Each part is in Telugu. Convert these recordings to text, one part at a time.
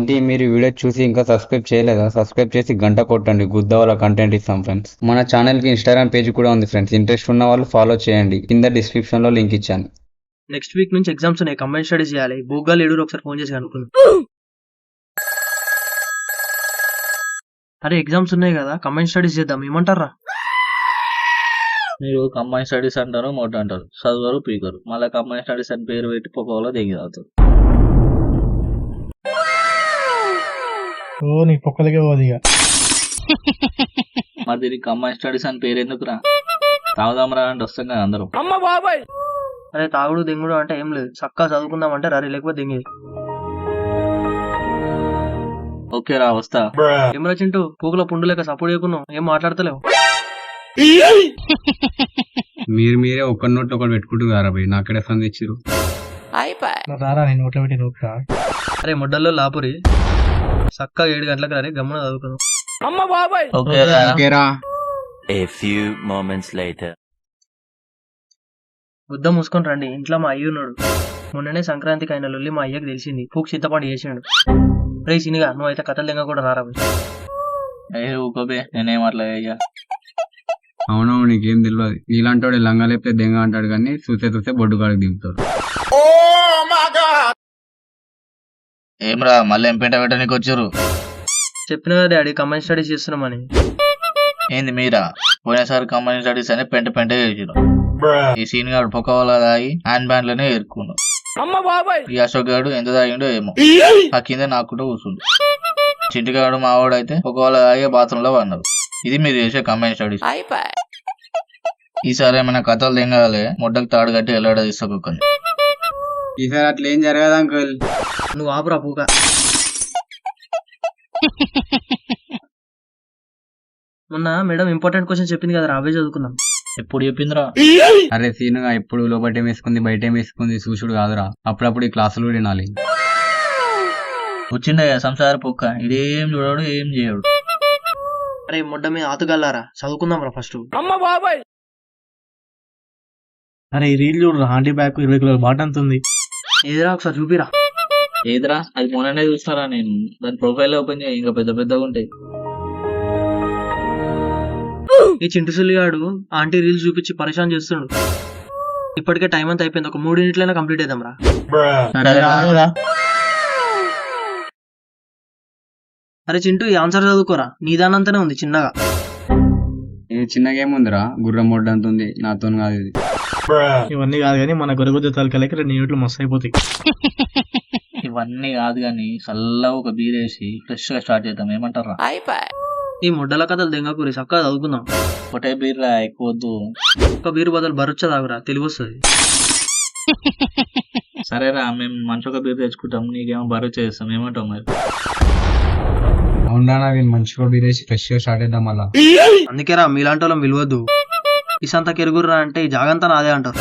ఏంటి మీరు వీడియో చూసి ఇంకా సబ్స్క్రైబ్ చేయలేదా? సబ్స్క్రైబ్ చేసి గంట కొట్టండి. గుద్దవల కంటెంట్ ఇస్తాం ఫ్రెండ్స్. మన ఛానల్ కి ఇన్స్టాగ్రామ్ పేజ్ కూడా ఉంది ఫ్రెండ్స్. ఇంట్రెస్ట్ ఉన్న వాళ్ళు ఫాలో చేయండి. కింద డిస్క్రిప్షన్ లో లింక్ ఇచ్చాను. నెక్స్ట్ వీక్ నుంచి ఎగ్జామ్స్ ఉన్నాయి. కంబైన్ స్టడీస్ చేయాలి. గూగుల్ ఎడురు ఒకసారి ఫోన్ చేసి అనుకున్నాను. అరే ఎగ్జామ్స్ ఉన్నాయి కదా, కంబైన్ స్టడీస్ చేద్దాం, ఏమంటారా? మీరు కంబైన్ స్టడీస్ అంటారు, మోట అంటారు, చదువురు పీకరు, మళ్ళీ కంబైన్ స్టడీస్ అని పేరు పెట్టి పొగలో దిగి అవుతారు. నీ పొక్కలకే పోదిగా. మరి దీనికి కంబైన్ స్టడీస్ అని పేరు ఎందుకురా? తాగుదాంరా అంటే వస్తాం కదా అందరం. అరే తాగుడు దెంగుడు అంటే ఏం లేదు, చక్కగా చదువుకుందాం అంటే రరి, లేకపోతే దెంగేది. ఓకే రా వస్తా. ఏమరా చింటూ, పూకుల పుండు లేక సపోర్ట్ చేయకున్నావు, ఏం మాట్లాడతలేవు? మీరే ఒకరి నోట్ ఒకటి పెట్టుకుంటున్నారా భయ్? నాకెడ సంది ఇచ్చిరు. రారా నేను నోట్లో పెట్టి నోట్రా. అరే ముడ్డల్లో లాపురి, చక్కగా 7 గంటలకు రాని గమ్మున చదువుకుందాం. ఓకేరా. A few moments later. Buddha మూసుకొని రండి, ఇంట్లో మా అయ్య ఉన్నాడు. మొన్ననే సంక్రాంతికి అయిన లొల్లి మా అయ్యకి తెలిసింది. పూకు చింతపండు చేసాడు. రే సినిగా నువ్వు అయితే కథలు దెంగ కూడా రారా. ఊకోబే, నేనేం అట్లా అయ్యా. అవునవును, నీకేం తెలియదు. నీలాంటి వాడు లంగా లేపితే దెంగ అంటాడు కానీ చూసే బొడ్డు కాడికి దిగుతాడు. ఏమ్రా మళ్ళీ ఏం పెంట పెట్టడానికి వచ్చారు? చెప్పిన కదా డాడీ, కంబైన్ స్టడీస్ చేస్తున్నామని. ఏంది మీరా? పోయినసారి కంబైన్ స్టడీస్ అని పెంట చేసారు. ఈ సీన్ గాడు పొక్క వల్ల తాగి హ్యాండ్ బ్యాండ్ లోనే ఎరుకున్నాడు. ఈ అశోక్ గాడు ఎంత తాగిండో ఏమో, ఆ కింద నాకుంటూ కూర్చుండు. చింటిగాడు మావాడు అయితే పొక్క వల్ల తాగి బాత్రూమ్ లో పడినారు. ఇది మీరు చేసే కంబైన్ స్టడీస్. ఈసారి ఏమైనా కథలు తెంగాలి, ముడ్డకు తాడు కట్టి వెళ్ళాడ తీసుకోకండి. ఈసారి అట్లా ఏం జరగదు అంకుల్. నువ్వు ఆపురా పూక. మొన్న మేడం ఇంపార్టెంట్ క్వశ్చన్ చెప్పింది కదా, అవే చదువుకుందాం. ఎప్పుడు చెప్పిందిరా? అరే సీనుగా ఎప్పుడు లోపల ఏం వేసుకుంది బయట ఏం వేసుకుంది చూసుడు కాదురా, అప్పుడప్పుడు ఈ క్లాసులు కూడా వినాలి. వచ్చిండయ్యా సంసార పొక్క, ఇదేం చూడడు ఏం చేయడు. అరే ముడ్డ మీద ఆతుగల్లారా, చదువుకుందాం రా ఫస్ట్. అరే ఈ రీల్ చూడరా, ఆంటీ బ్యాగ్ 20 కిలోల బాట అంత ఉంది. ఏదిరా ఒకసారి చూపిరా. ఏదిరా? అది మొన్ననే చూస్తారా నేను. దాని ప్రొఫైల్ ఓపెన్ చేయి, ఇంకా పెద్దగా ఉంటాయి. ఈ చింటుసుల్లిగాడు ఆంటీ రీల్స్ చూపించి పరిశాన్ చేస్తుండు. ఇప్పటికే టైం అంతా అయిపోయింది, ఒక 3 యూనిట్లైనా కంప్లీట్ చేద్దాం రా. అరే చింటూ, ఈ ఆన్సర్ చదువుకోరా, నీ దానంతానే ఉంది చిన్నగా. చిన్నగా ఏముందిరా, గుర్రం మొడ్డ అంత ఉంది, నాతో కాదు ఇది. ఇవన్నీ కాదు కానీ మన గొరగొద్ద తలకలకి 2 యూనిట్లు మస్తు అయిపోతాయి. ఇవన్నీ కాదు కానీ చల్లగా ఒక బీర్ వేసి ఫ్రెష్ గా స్టార్ట్ చేద్దాం, ఏమంటారా? ఈ ముడ్డల కథలు దెంగకూరి చక్కగా చదువుకుందాం. ఒకటే బీర్ రా, ఎక్కువ వద్దు. ఒక బీరు బదులు బరుచ్చ తాగురా, తెలివి వస్తుంది. సరేరా, మేము మంచి ఒక బీర్ తెచ్చుకుంటాం, నీకేమో బరువు చేస్తాం, ఏమంటావు మరి? అవునా, నేను మంచిగా బీర్ వేసి ఫ్రెష్ గా స్టార్ట్ చేద్దాం అలా. అందుకేరా మీలాంటి వాళ్ళం విలువద్దు. ఇసంతా కెరుగుర్రా అంటే ఈ జాగంతా నాదే అంటారు.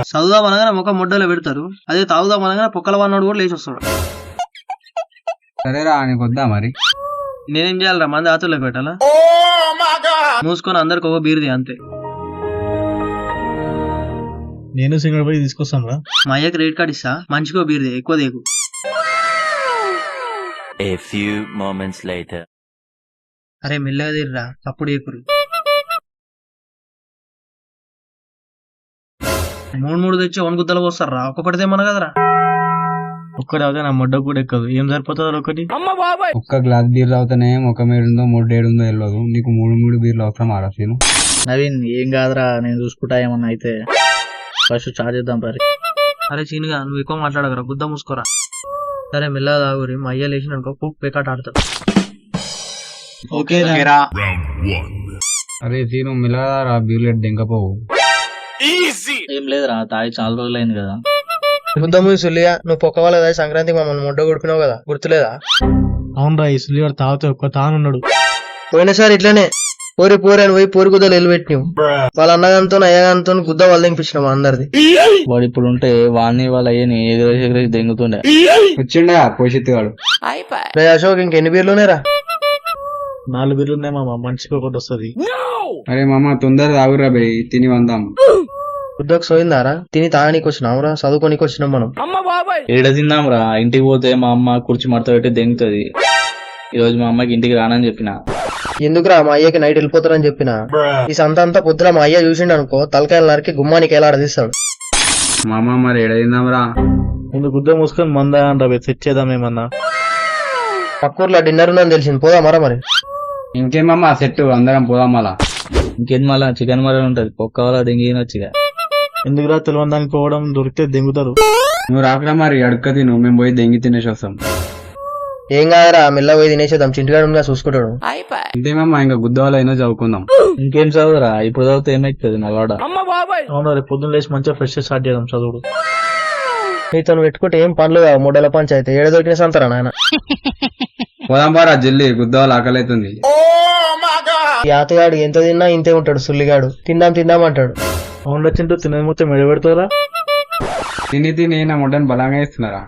చదువుదాం అనగానే ముఖ ముడ్డలో పెడతారు, అదే తాగుదాం అనగానే పొక్కల వాడినోడు కూడా లేచి వస్తాడు. సరేరా, నీకు వద్దా మరి? నేనేం చేయాలరా, మంది ఆతుల్లో పెట్టాలా? మూసుకొని అందరికి ఒక బీర్ది అంతే. నేను సింగర్ పోయి తీసుకొస్తాను రా. మా అయ్య క్రెడిట్ కార్డ్ ఇస్తా, మంచిగా బీర్ది, ఎక్కువ దేకు. A few moments later. అరే మెల్లగా తీర్రా, తప్పుడు ఎక్కురు. 3 తెచ్చి 1 గుద్దలు పోస్తారా, ఒక్కొక్కటిదే మన కదరా. ఒక్కటి అవుతే నా మొడ్డ కూడా ఎక్కదు, ఏం సరిపోతుంది ఒకటి? ఒక్క గ్లాస్ బీర్ తాగుతానే ముఖం ఏడుందో మొడ్డు ఏడుందో తెలియదు, నీకు 3 బీర్లు అవసరం ఆరాసీను. నవీన్ ఏం కాదురా, నేను చూసుకుంటా, ఏమన్నా అయితే ఫస్ట్ చార్జ్ చేద్దాం పరి. అరే చీనుగా నువ్వు ఎక్కువ మాట్లాడగరా, గుద్ద మూసుకోరా. సరే మెల్లగా తాగురి, మా అయ్య లేచిననుకో కుక్ పేకాట ఆడతాడు. ఓకేరా. అరే సీను మెల్లగా బీర్లు దెంకపోవు. ఏం లేదురా, తాగి చాలా రోజులైంది కదా. గుద్దము సుల్లిగా, నువ్వు పొక్క వాళ్ళ సంక్రాంతికి మమ్మల్ని ముడ్డ కొడుకున్నావు కదా, గుర్తులేదా? అవునరా, ఈ సులిగారు తాగితే ఒక్క తానున్నాడు. పోయినసారి ఇట్లానే పోరి అని పోయి పోరి గుద్దలు నిలబెట్టినావు. వాళ్ళ అన్నగాంతో అయ్యగాంతో గుద్ద వాళ్ళు దింపించినావు అందరిది. వాడు ఇప్పుడు ఉంటే వాడిని వాళ్ళ అయ్యని ఎగరేసి దెంగుతుండే. వచ్చిండే పోషిత్తుగాడు. రే అశోక్, ఇంకెన్ని బీర్లునేరా? 4 బీర్లు ఉన్నాయి మామ, మంచిగా ఒకటి వస్తుంది. అరే మామ తొందర తాగురా బై, తిని వందాం. బుద్ధకు సోయిందారా? తిని తాగనీకి వచ్చినావురా? చదువుకోనికి వచ్చినాం మనం. ఏడ తిందాం రా, ఇంటికి పోతే మా అమ్మ కుర్చీ మడత పెట్టి దెంగుతుంది. ఈ రోజు మా అమ్మకి ఇంటికి రానని చెప్పిన. ఎందుకురా మా అయ్యకి నైట్ వెళ్ళిపోతారని చెప్పిన. ఈ సంత అంతా పొద్దున మా అయ్య చూసిండు అనుకో, తలకాయలు నరికి గుమ్మానికి ఎలా తీస్తాడు. మామ మరి ఎడదిందాంరా? ముందు గుద్ద మూసుకొని మందా అంటారు సెట్ చేద్దామేమన్నా. పక్కూర్లో డిన్నర్ ఉందని తెలిసింది, పోదామరా మరి? ఇంకేమమ్మా సెట్, అందరం పోదాం మళ్ళా. ఇంకేంది మళ్ళా చికెన్ మటన్ ఉంటది, పొక్క వల్ల దింగినొచ్చిగా. ఎందుకురా తెలియని దానికి పోవడం, దొరికితే దింగుతారు. నువ్వు రాకరా మరి, అడుక్క తిను, మేము పోయి దెంగి తినేసి వస్తాం. ఏం కాదరా, మెల్ల పోయి తినేసేద్దాం, చింటిగాడుగా చూసుకుంటాడు. ఇంకేమమ్మా, ఇంకా గుద్దవాళ్ళు అయినా చదువుకుందాం. ఇంకేం చదువురా, ఇప్పుడు చదివితే ఏమైతుంది నా వాడ. అవును, రేపు పొద్దున్న లేచి మంచిగా ఫ్రెష్ స్టార్ట్ చేద్దాం చదువుడు. నీతో పెట్టుకుంటే ఏం పనులు కావు, మూడల పంచాయతీ ఏడ దొరికిన సంతరా నాయన. పోదాం బారా జల్లి, గుద్దవాళ్ళు ఆకలి అవుతుంది. ఈ ఆతగాడు ఎంత తిన్నా ఇంతే ఉంటాడు, సుల్లిగాడు తిందాం తిందాం అంటాడు. అవును చింటూ తినేది మొత్తం మెడబెడతారా? తిని తిని నా ముడ్డని బలంగా ఇస్తున్నారా?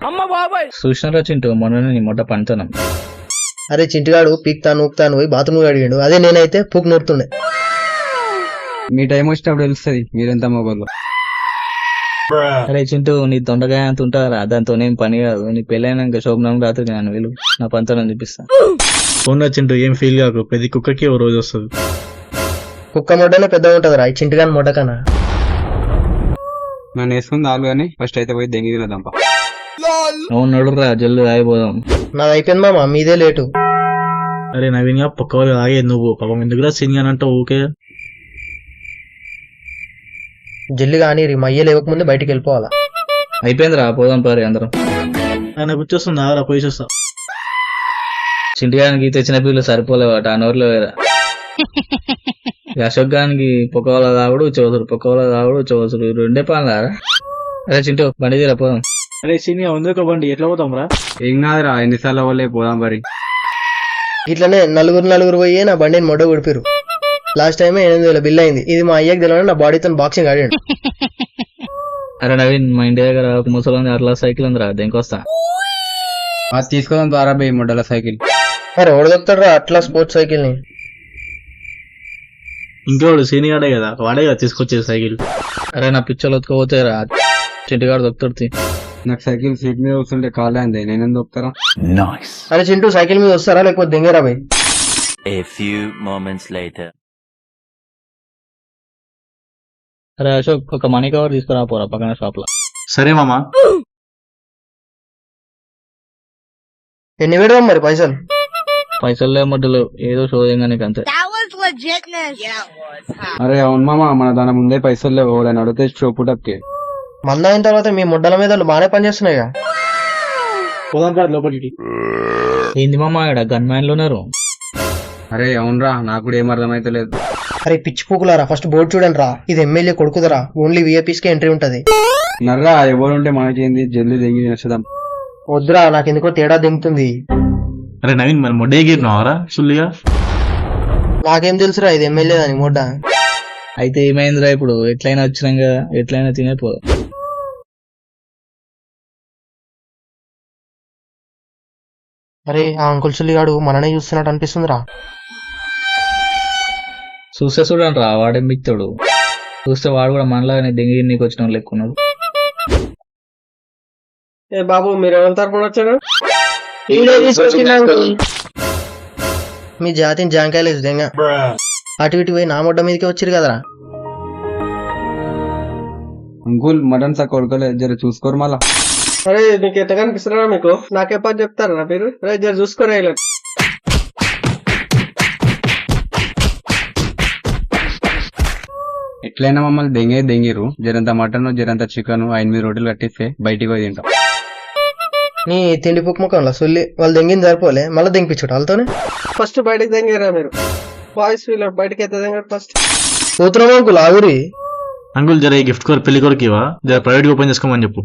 చూసినారా చింటూ, మొన్న నీ మొట్ట పంచనం. అరే చింటిగాడు పీక్తాను ఊపుతాను పోయి బాత్రూమ్ అడిగాడు, అదే నేనైతే పూక్ నూరుతుండే. మీ టైం వచ్చినప్పుడు తెలుస్తుంది మీరెంత మొగోళ్ళు. అరే చింటూ, నీ దొండకాయ అంత ఉంటారా, దాంతో ఏం పని కాదు. నీ పెళ్ళైనాక శోభనం రాత్రి నేను వీళ్ళు నా పంచనం చూపిస్తా. అవునా చింటూ, ఏం ఫీల్ కాకు, ప్రతి కుక్కకి ఓ రోజు వస్తుంది. కుక్క మొడ్డనే పెద్దగా ఉంటది రా, ఈ చింటిగాని మొడ్డ కన్నా. నన్ను వేసుకుంది ఆలు కానీ ఫస్ట్ అయితే పోయి దెంగి తినదాంపా. అవును నడురా, జల్లు ఆగిపోదాం. నాది అయిపోయింది మామ, మీదే లేటు. అరే నవీన్ గా పక్క వాళ్ళు ఆగేది నువ్వు, పాపం ఎందుకురా సీనియర్ అంటావు ఊకే. జల్లి కానీ మా అయ్య లేవకముందే బయటికి వెళ్ళిపోవాలా. అయిపోయిందిరా, పోదాం పారి అందరం. ఆయన గుర్తొస్తుంది ఆగరా, పోయి చూస్తా. చింటిగానికి తెచ్చిన పిల్లలు సరిపోలేవాట, ఆ నోరులో వేరా. అశోక్ గానికి పొక్కవల తాగుడు చోదరు, పొక్కవల తాగుడు చోదరు, రెండే పనులారా. అరే చింటూ, బండి తీరా పోదాం. అరే సీనియర్ ఉందో బండి, ఎట్లా పోతాం రా? ఏం కాదురా, ఎన్నిసార్లు వాళ్ళే పోదాం మరి. ఇట్లనే నలుగురు పోయి నా బండిని మొడ్డ కొడిపిరు. లాస్ట్ టైమే 8,000 బిల్ అయింది. ఇది మా అయ్యకి తెలియదు, నా బాడీతో బాక్సింగ్ ఆడాడు. అరే నవీన్, మా ఇంటి దగ్గర ఒక ముసలి అట్లా సైకిల్ ఉందిరా, దేనికొస్తా. అది తీసుకోదాం ద్వారా పోయి ముడ్డల సైకిల్. మరి ఓడదొక్కుతాడు రా అట్లా స్పోర్ట్స్ సైకిల్ ని. ఇంకోడు సీనియర్డే కదా, వాడే కదా తీసుకొచ్చే సైకిల్. అరే నా పిచ్చలు ఒత్తుకోపోతే రా, చింటిగాడు దొక్కుతాడు. నాకు సైకిల్ సీట్ మీద వస్తుంటే కాలే అంది, నేనేం దొక్కుతారా? అరే చింటూ, సైకిల్ మీద వస్తారా లేకపోతే దింగరా భయ్? A few moments later. అరే అశోక్, ఒక మనీ కవర్ తీసుకురా పోరా పక్కన షాప్ లో. సరే మామా. ఎన్ని పెడదాం మరి పైసలు? పైసలు లేమడ్డలు, ఏదో శోధంగా నీకు అంతే. అరే అవును మామ, మన దాని ముందే పైసలు లేవు, వాళ్ళని అడిగితే షోపుటప్కి. మంద అయిన తర్వాత మీ ముడ్డల మీద బాగానే పనిచేస్తున్నాయి. పోదాం రా లోపలికి. ఏంది మామ, ఇక్కడ గన్ మ్యాన్లు ఉన్నారు. అరే అవునరా, నాకు కూడా ఏం అర్థమైతే లేదు. అరే పిచ్చి పూకులారా, ఫస్ట్ బోర్డు చూడండి రా, ఇది ఎమ్మెల్యే కొడుకుదరా, ఓన్లీ విఐపీస్ కే ఎంట్రీ ఉంటది. నర్రా, ఎవరుంటే మనకేంది, జల్దీ దెంగి తినేద్దాం. వద్దురా, నాకెందుకో తేడా దింగుతుంది. అరే నవీన్, మరి మొడ్డే గిరినావరా సుల్లిగా? నాకేం తెలుసురా ఇది ఎమ్మెల్యే దాని మొడ్డ. అయితే ఏమైందిరా, ఇప్పుడు ఎట్లయినా వచ్చినాం కదా, ఎట్లయినా తినేపోదు. అరే ఆ అంకుల్ సుల్లిగాడు మననే చూస్తున్నట్టు అనిపిస్తుందిరా. చూస్తే చూడండి రా, వాడేం మిక్తాడు. చూస్తే వాడు కూడా మనలాగానే దెంగి నీకు వచ్చిన లెక్కున్నాడు. ఏ బాబు, మీరు ఎవరి తరపున వచ్చాడు? మీ జాతిని జాంకాయలు దెంగ అటు ఇటు పోయి నా మొడ్డ మీదకి వచ్చిరు కదరా. అంకుల్ మటన్ సక్క కొడుకోలేదు, జర చూసుకోరు మళ్ళా. అరే నీకు ఎట్లా కనిపిస్తున్నారా మీకు? నాకే పని చెప్తారా మీరు? జర చూసుకోరా. ఎట్లయినా మమ్మల్ని దెంగిరు, జరంత మటన్ జరంత చికెన్ 8 రోటీలు కట్టిస్తే బయటికి పోయి తింటాం. నీ తిండి పుక్ ముఖంలో సొల్లి, వాళ్ళు దెంగింది సరిపోలే మళ్ళీ దెంగిపించాడు వాళ్ళతోనే. ఫస్ట్ బయటకు దెంగారా మీరు? బాయ్స్ వీళ్ళు బయటకి అయితే దెంగారు ఫస్ట్. కూతురు అంకుల్ ఆగురి. అంకుల్ జర ఈ గిఫ్ట్ కోర్ పెళ్లి కొరకు ఇవా, జర ప్రైవేట్ ఓపెన్ చేసుకోమని చెప్పు.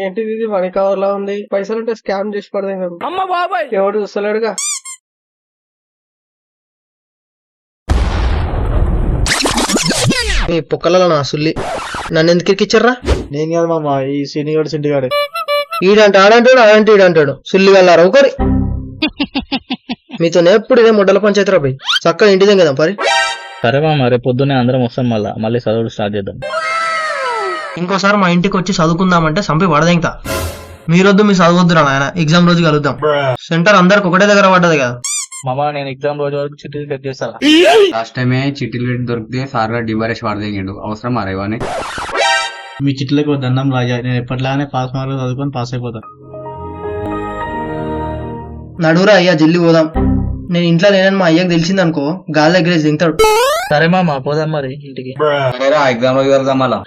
ఏంటిది ఇది మనీ కవర్ లా ఉంది? పైసలు ఉంటే స్కామ్ చేసి పడదాం. ఎవడు చూస్తలేడుగా. మీ పొక్కలలో నా సుల్లి నన్ను ఎందుకు ఇరికిచ్చారా? నేను కాదు మామ, ఈ సీనియర్ సింటిగాడే. ఈడంటే ఆడంటాడు, ఆడంటే ఈడంటాడు. సుల్లి వెళ్ళారు ఒకరి. మీతో ఎప్పుడు ఇదే ముడ్డల పంచాయతీ రాబోయి చక్కగా ఇంటి దగ్గర పరి. సరే మామ రేపు పొద్దున్నే అందరం వస్తాం మళ్ళీ చదువుడు స్టార్ట్ చేద్దాం. ఇంకోసారి మా ఇంటికి వచ్చి చదువుకుందామంటే సంపి వడదెంగతా. మీరొద్దు మీ చదవద్దురా నాయన, ఎగ్జామ్ రోజు కలుద్దాం. సెంటర్ అందరికి ఒకటే దగ్గర పడ్డది కదా. మామ నేను ఎగ్జామ్ రోజు వరకు చిట్టీలు సెట్ చేస్తాను. లాస్ట్ టైమే చిట్టీలు పెట్టి దొరికితే సార్ గారు డిబారేష్ వాడదేండు అవసరం అరేవాని. మీ చిట్లకు దండం రాజా, నేను ఎప్పటిలానే పాస్ మార్కులు చదువుకొని పాస్ అయిపోతా. నడురా అయ్యా, జల్లి పోదాం. నేను ఇంట్లో లేనని మా అయ్యకి తెలిసిందనుకో గాలి ఎగరేసి దింతాడు. సరే మామ పోదాం మరి ఇంటికి. ఎగ్జామ్ రోజు వెళ్దాం మళ్ళా.